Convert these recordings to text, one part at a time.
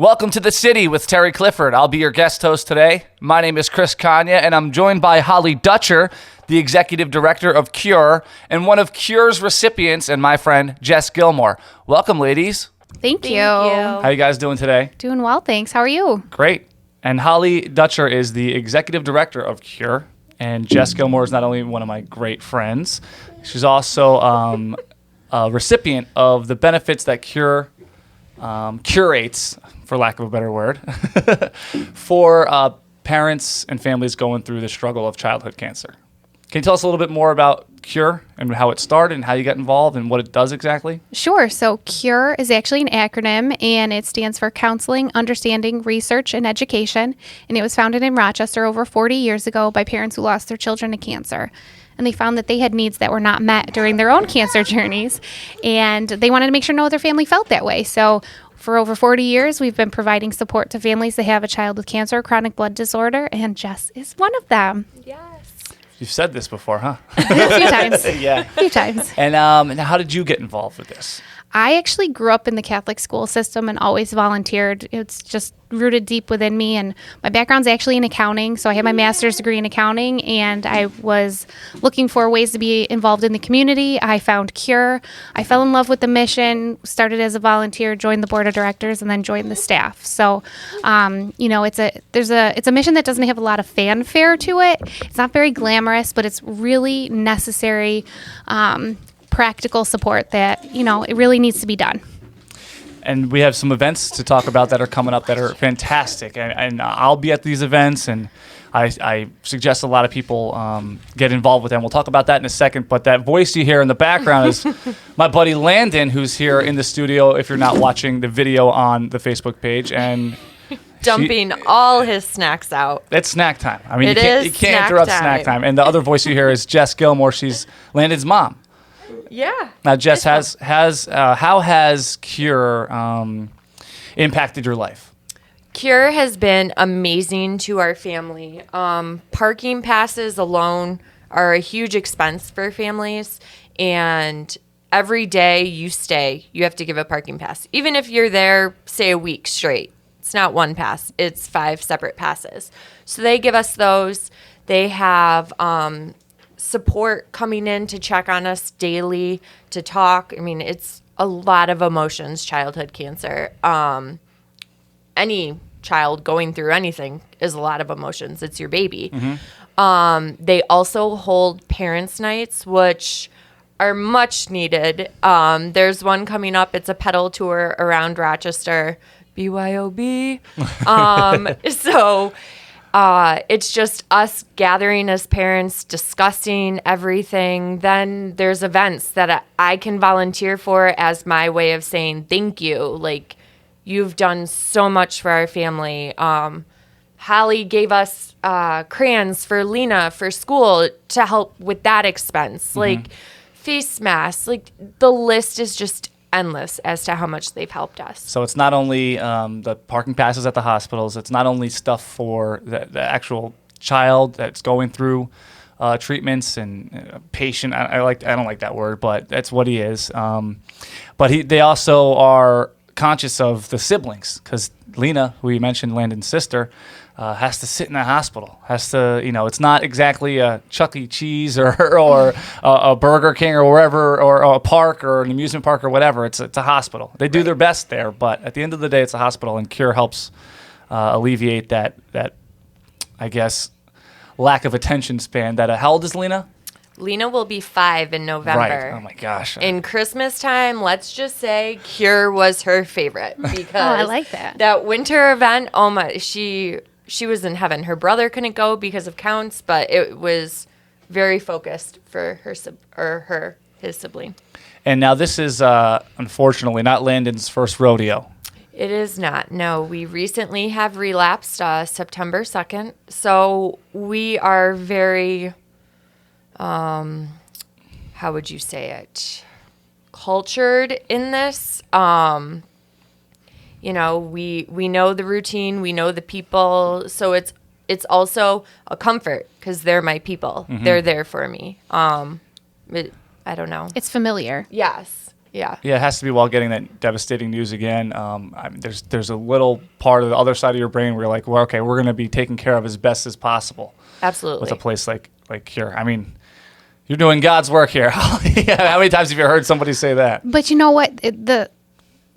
Welcome to the city with Terry Clifford. I'll be your guest host today. My name is Chris Konya, and I'm joined by Holly Dutcher, the executive director of C.U.R.E, and one of C.U.R.E's recipients, and my friend, Jess Gilmore. Welcome, ladies. Thank you. How you guys doing today? Doing well, thanks. How are you? Great. And Holly Dutcher is the executive director of C.U.R.E, and Jess Gilmore is not only one of my great friends, she's also a recipient of the benefits that C.U.R.E curates, for lack of a better word, for parents and families going through the struggle of childhood cancer. Can you tell us a little bit more about C.U.R.E and how it started and how you got involved and what it does exactly? Sure. So C.U.R.E is actually an acronym, and it stands for Counseling, Understanding, Research, and Education. And it was founded in Rochester over 40 years ago by parents who lost their children to cancer. And they found that they had needs that were not met during their own cancer journeys. And they wanted to make sure no other family felt that way. So for over 40 years, we've been providing support to families that have a child with cancer or chronic blood disorder, and Jess is one of them. Yes. You've said this before, huh? A few times. Yeah. A few times. And how did you get involved with this? I actually grew up in the Catholic school system and always volunteered. It's just rooted deep within me. And my background's actually in accounting. So I have my master's degree in accounting, and I was looking for ways to be involved in the community. I found C.U.R.E. I fell in love with the mission, started as a volunteer, joined the board of directors, and then joined the staff. So, it's a mission that doesn't have a lot of fanfare to it. It's not very glamorous, but it's really necessary, practical support that, it really needs to be done. And we have some events to talk about that are coming up that are fantastic. And I'll be at these events, and I suggest a lot of people get involved with them. We'll talk about that in a second. But that voice you hear in the background is my buddy Landon, who's here in the studio, if you're not watching the video on the Facebook page. And dumping all his snacks out. It's snack time. I mean, you can't interrupt snack time. And the other voice you hear is Jess Gilmore. She's Landon's mom. Yeah. Now, Jess, how has C.U.R.E impacted your life? C.U.R.E has been amazing to our family. Parking passes alone are a huge expense for families, and every day you stay, you have to give a parking pass. Even if you're there, say, a week straight. It's not one pass. It's 5 separate passes. So they give us those. They have support coming in to check on us daily, to talk. I mean, it's a lot of emotions, childhood cancer. Any child going through anything is a lot of emotions. It's your baby. Mm-hmm. They also hold parents' nights, which are much needed. There's one coming up. It's a pedal tour around Rochester, BYOB. So it's just us gathering as parents, discussing everything. Then there's events that I can volunteer for as my way of saying thank you. Like, you've done so much for our family. Holly gave us crayons for Lena for school to help with that expense. Mm-hmm. Like, face masks. Like, the list is just endless as to how much they've helped us. So it's not only the parking passes at the hospitals. It's not only stuff for the actual child that's going through treatments and patient. I don't like that word, but that's what he is. But they also are conscious of the siblings, because Lena, who you mentioned, Landon's sister, has to sit in the hospital. Has to, it's not exactly a Chuck E. Cheese or a Burger King or wherever, or a park or an amusement park or whatever. It's a hospital. They do their best there, but at the end of the day, it's a hospital, and C.U.R.E helps alleviate that I guess lack of attention span. How old is Lena? Lena will be 5 in November. Right. Oh my gosh. In Christmas time, let's just say C.U.R.E was her favorite, because I like that. That winter event, oh my, she was in heaven. Her brother couldn't go because of counts, but it was very focused for his sibling. And now this is unfortunately not Landon's first rodeo. It is not. No, we recently have relapsed September 2nd. So we are very, how would you say it, cultured in this. We know the routine, we know the people. So it's also a comfort, because they're my people. Mm-hmm. They're there for me. I don't know. It's familiar. Yes. Yeah. Yeah, it has to be while getting that devastating news again. I mean, there's a little part of the other side of your brain where you're like, well, okay, we're going to be taken care of as best as possible. Absolutely. With a place like C.U.R.E. I mean, you're doing God's work here. How many times have you heard somebody say that? But you know what?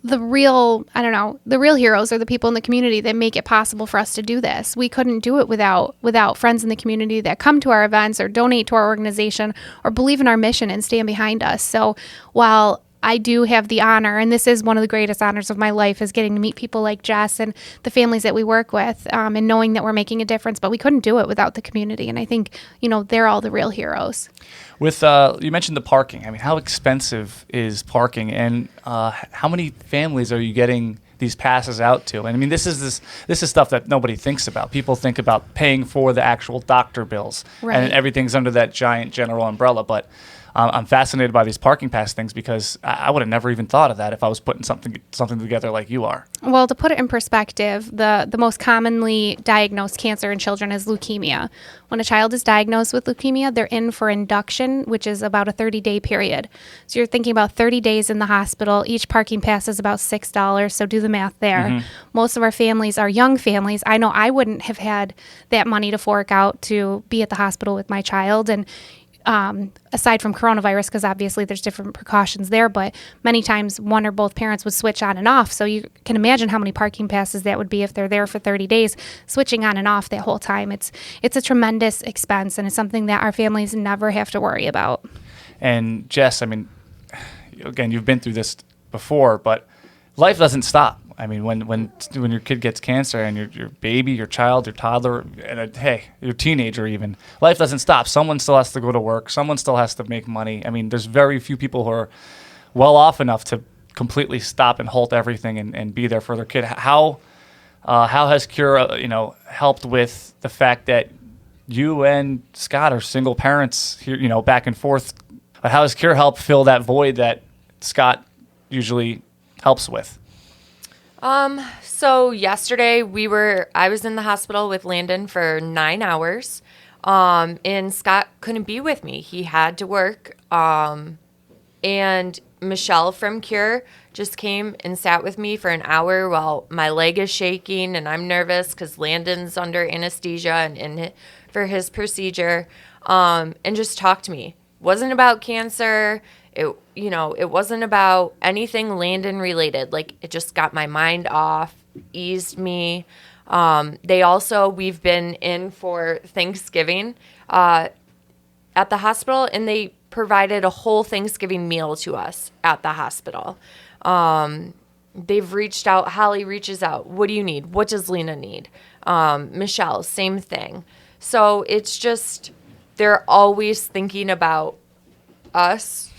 The real, I don't know, the real heroes are the people in the community that make it possible for us to do this. We couldn't do it without friends in the community that come to our events or donate to our organization or believe in our mission and stand behind us. So while I do have the honor, and this is one of the greatest honors of my life, is getting to meet people like Jess and the families that we work with, and knowing that we're making a difference. But we couldn't do it without the community, and I think they're all the real heroes. With you mentioned the parking. I mean, how expensive is parking, and how many families are you getting these passes out to? And I mean, this is stuff that nobody thinks about. People think about paying for the actual doctor bills, right, and everything's under that giant general umbrella, but. I'm fascinated by these parking pass things because I would have never even thought of that if I was putting something together like you are. Well, to put it in perspective, the most commonly diagnosed cancer in children is leukemia. When a child is diagnosed with leukemia, they're in for induction, which is about a 30-day period. So you're thinking about 30 days in the hospital. Each parking pass is about $6, so do the math there. Mm-hmm. Most of our families are young families. I know I wouldn't have had that money to fork out to be at the hospital with my child, and aside from coronavirus, because obviously there's different precautions there, but many times one or both parents would switch on and off. So you can imagine how many parking passes that would be if they're there for 30 days, switching on and off that whole time. It's a tremendous expense, and it's something that our families never have to worry about. And Jess, I mean, again, you've been through this before, but life doesn't stop. I mean, when your kid gets cancer and your baby, your child, your toddler, and your teenager even, life doesn't stop. Someone still has to go to work. Someone still has to make money. I mean, there's very few people who are well off enough to completely stop and halt everything and be there for their kid. How has C.U.R.E. Helped with the fact that you and Scott are single parents here, back and forth? How has C.U.R.E. helped fill that void that Scott usually helps with? So yesterday I was in the hospital with Landon for 9 hours, and Scott couldn't be with me. He had to work. And Michelle from C.U.R.E. just came and sat with me for an hour while my leg is shaking and I'm nervous because Landon's under anesthesia and for his procedure, and just talked to me. Wasn't about cancer. It wasn't about anything Landon related. Like, it just got my mind off, eased me. We've been in for Thanksgiving at the hospital, and they provided a whole Thanksgiving meal to us at the hospital. They've reached out. Holly reaches out. What do you need? What does Lena need? Michelle, same thing. So it's just, they're always thinking about us.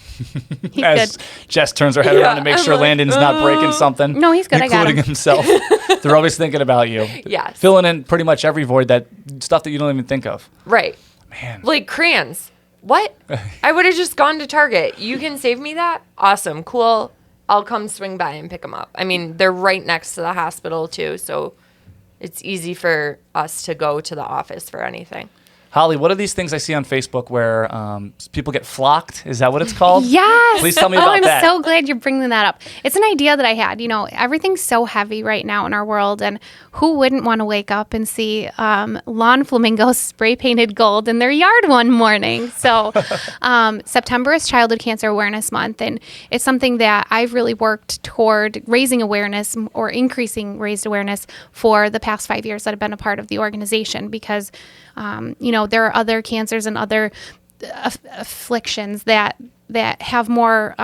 As Jess turns her head around to make sure Landon's not breaking something. No, he's good. Including himself. They're always thinking about you. Yes. Filling in pretty much every void, that stuff that you don't even think of. Right. Man. Like crayons. What? I would have just gone to Target. You can save me that? Awesome. Cool. I'll come swing by and pick them up. I mean, they're right next to the hospital too, so it's easy for us to go to the office for anything. Holly, what are these things I see on Facebook where people get flocked? Is that what it's called? Yes. Please tell me about that. I'm so glad you're bringing that up. It's an idea that I had. Everything's so heavy right now in our world, and who wouldn't want to wake up and see lawn flamingos spray painted gold in their yard one morning? So September is Childhood Cancer Awareness Month, and it's something that I've really worked toward raising awareness or increasing raised awareness for the past 5 years that I've been a part of the organization, because there are other cancers and other afflictions that have more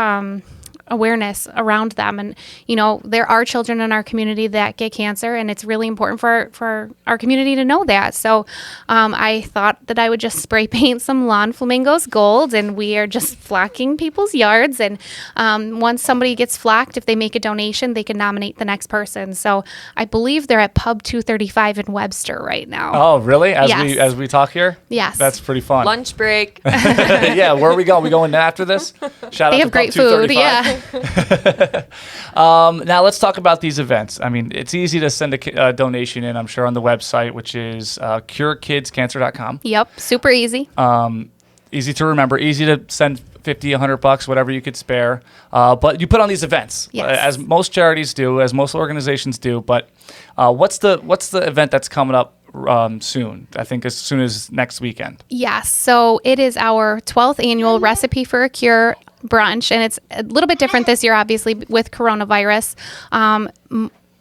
awareness around them. And, there are children in our community that get cancer, and it's really important for our community to know that. So I thought that I would just spray paint some lawn flamingos gold, and we are just flocking people's yards. And once somebody gets flocked, if they make a donation, they can nominate the next person. So I believe they're at Pub 235 in Webster right now. Oh, really? Yes. As we talk here? Yes. That's pretty fun. Lunch break. Yeah, where are we going? We going after this? Shout out They to have great Pub food, 235. yeah. Now let's talk about these events. I mean, it's easy to send a donation in, I'm sure, on the website, which is CureKidsCancer.com. Yep, super easy. Easy to remember, easy to send $50, $100, whatever you could spare. But you put on these events, Yes. as most charities do, as most organizations do. But what's the event that's coming up soon? I think as soon as next weekend. Yes. So it is our 12th annual Recipe for a Cure brunch, and it's a little bit different this year, obviously, with coronavirus.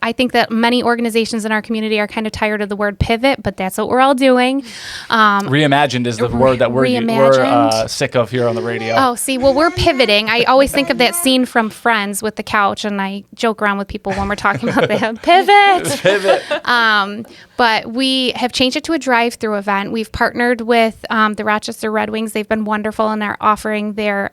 I think that many organizations in our community are kind of tired of the word pivot, but that's what we're all doing. Reimagined is the word that we're Reimagined. sick of here on the radio. Oh, see, well, we're pivoting. I always think of that scene from Friends with the couch, and I joke around with people when we're talking about the pivot. Pivot. But we have changed it to a drive-through event. We've partnered with the Rochester Red Wings. They've been wonderful and are offering their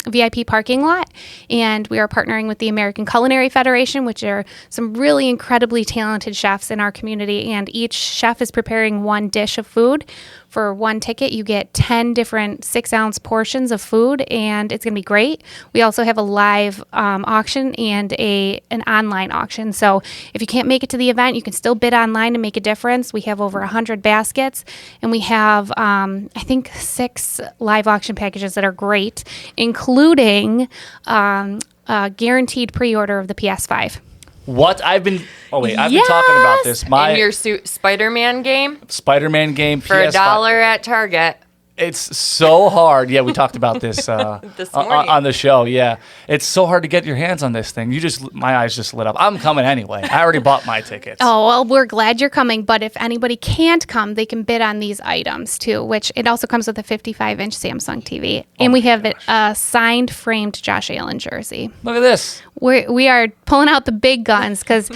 VIP parking lot. And we are partnering with the American Culinary Federation, which are some really incredibly talented chefs in our community. And each chef is preparing one dish of food. For one ticket, you get 10 different 6-ounce portions of food, and it's going to be great. We also have a live auction and an online auction. So if you can't make it to the event, you can still bid online and make a difference. We have over 100 baskets, and we have, I think, 6 live auction packages that are great, including a guaranteed pre-order of the PS5. What I've been talking about this. In your Spider-Man game Spider-Man game for PS5. $1 at Target. It's so hard. Yeah, we talked about this This morning. on the show. Yeah, it's so hard to get your hands on this thing. My eyes just lit up. I'm coming anyway. I already bought my tickets. Oh, well, we're glad you're coming. But if anybody can't come, they can bid on these items too, which it also comes with a 55-inch Samsung TV. And we have a signed, framed Josh Allen jersey. Look at this. We are pulling out the big guns because,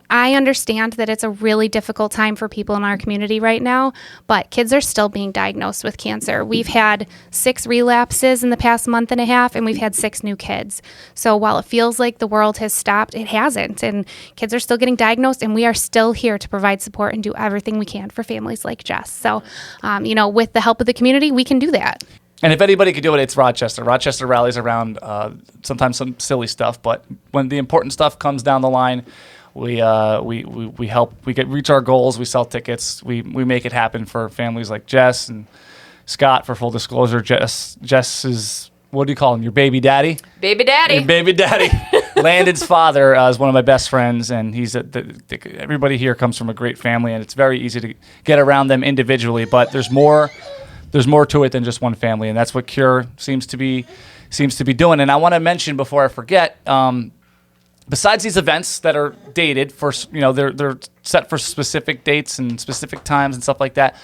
I understand that it's a really difficult time for people in our community right now, but kids are still being diagnosed with cancer. We've had 6 relapses in the past month and a half, and we've had 6 new kids. So while it feels like the world has stopped, it hasn't. And kids are still getting diagnosed, and we are still here to provide support and do everything we can for families like Jess. So, with the help of the community, we can do that. And if anybody could do it, it's Rochester. Rochester rallies around sometimes some silly stuff, but when the important stuff comes down the line, we help. We reach our goals. We sell tickets. We make it happen for families like Jess and Scott. For full disclosure, Jess is, what do you call him? Your baby daddy? Baby daddy. Your baby daddy. Landon's father is one of my best friends, and everybody here comes from a great family, and it's very easy to get around them individually. But there's more to it than just one family, and that's what C.U.R.E. seems to be doing. And I want to mention before I forget, besides these events that are dated for, they're set for specific dates and specific times and stuff like that.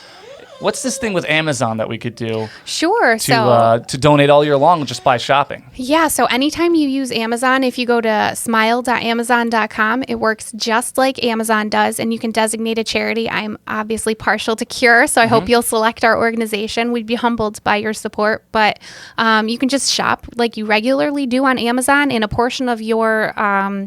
What's this thing with Amazon that we could do? Sure. To donate all year long just by shopping? Yeah. So anytime you use Amazon, if you go to smile.amazon.com, it works just like Amazon does, and you can designate a charity. I'm obviously partial to C.U.R.E., so I hope you'll select our organization. We'd be humbled by your support, but you can just shop like you regularly do on Amazon, and a portion of your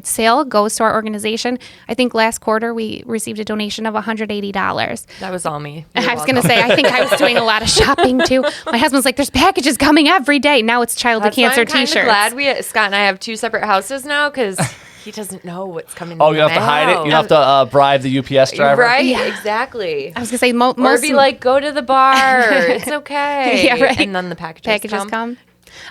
sale goes to our organization. I think last quarter we received a donation of $180. That was all me. I was going to say, I think I was doing a lot of shopping too. My husband's like, there's packages coming every day. Now it's childhood cancer T-shirts. I'm glad Scott and I have 2 separate houses now because he doesn't know what's coming. Oh, you have to hide it? You have to bribe the UPS driver? Right? Yeah. Exactly. I was going to say, or be like, go to the bar. It's okay. Yeah, right. And then the packages come.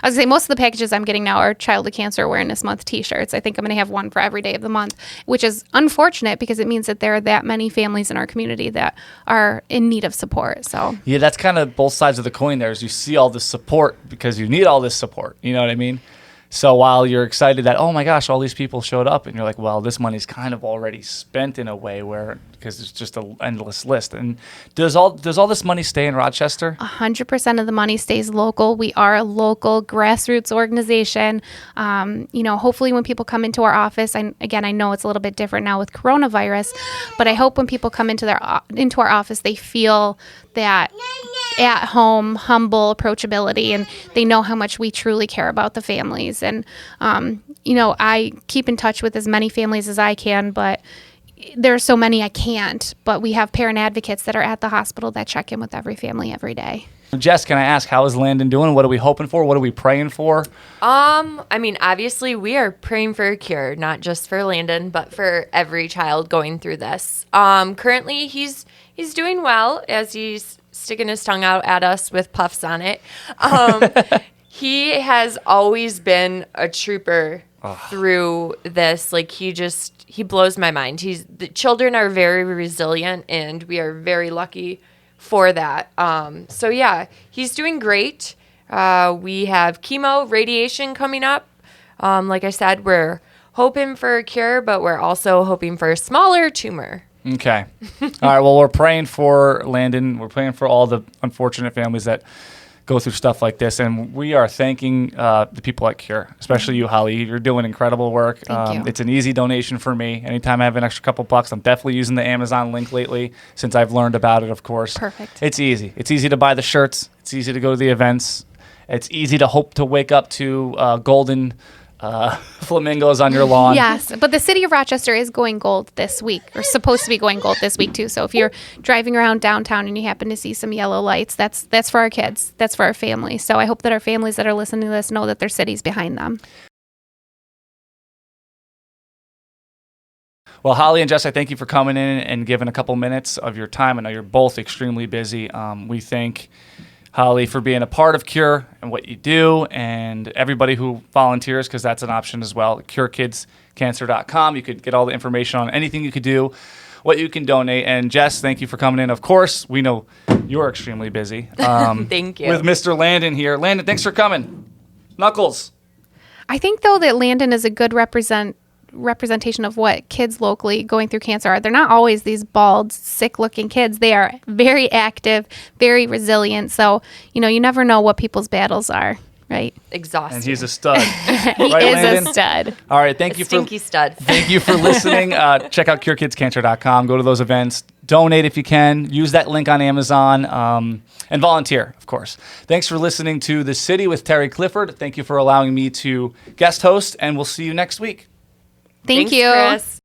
I was going to say, most of the packages I'm getting now are Childhood Cancer Awareness Month T-shirts. I think I'm going to have one for every day of the month, which is unfortunate because it means that there are that many families in our community that are in need of support. So yeah, that's kind of both sides of the coin there, is you see all this support because you need all this support. You know what I mean? So while you're excited that, oh my gosh, all these people showed up, and you're like, well, this money's kind of already spent in a way because it's just an endless list. And does all this money stay in Rochester? 100% of the money stays local. We are a local grassroots organization. Hopefully when people come into our office, and again, I know it's a little bit different now with coronavirus, but I hope when people come into our office, they feel that at home, humble approachability, and they know how much we truly care about the families. And, I keep in touch with as many families as I can, but there are so many I can't. But we have parent advocates that are at the hospital that check in with every family every day. Jess, can I ask, how is Landon doing? What are we hoping for? What are we praying for? Obviously we are praying for a cure, not just for Landon, but for every child going through this. Currently he's doing well as he's sticking his tongue out at us with puffs on it. He has always been a trooper through this. Like, he blows my mind. The children are very resilient, and we are very lucky for that. So yeah, he's doing great. We have chemo, radiation coming up. Like I said, we're hoping for a cure, but we're also hoping for a smaller tumor. Okay. All right. Well, we're praying for Landon. We're praying for all the unfortunate families that go through stuff like this. And we are thanking the people at C.U.R.E, especially you, Holly. You're doing incredible work. Thank you. It's an easy donation for me. Anytime I have an extra couple bucks, I'm definitely using the Amazon link lately since I've learned about it, of course. Perfect. It's easy. It's easy to buy the shirts. It's easy to go to the events. It's easy to hope to wake up to golden flamingos on your lawn. Yes, but the city of Rochester is going gold this week, or supposed to be going gold this week too. So if you're driving around downtown and you happen to see some yellow lights, that's for our kids. That's for our families. So I hope that our families that are listening to this know that their city's behind them. Well, Holly and Jess, I thank you for coming in and giving a couple minutes of your time. I know you're both extremely busy. We thank Holly for being a part of C.U.R.E and what you do, and everybody who volunteers, because that's an option as well. CureKidsCancer.com. You could get all the information on anything you could do, what you can donate. And Jess, thank you for coming in. Of course, we know you're extremely busy. Thank you. With Mr. Landon here. Landon, thanks for coming. Knuckles. I think, though, that Landon is a good representation of what kids locally going through cancer are. They're not always these bald, sick-looking kids. They are very active, very resilient. So, you never know what people's battles are, right? Exhausting. And he's a stud. He Right, is Landon? a stud. All right, thank you Stinky stud. Thank you for listening. Check out CureKidsCancer.com. Go to those events. Donate if you can. Use that link on Amazon. And volunteer, of course. Thanks for listening to The City with Terry Clifford. Thank you for allowing me to guest host, and we'll see you next week. Thank Thanks, you. Chris.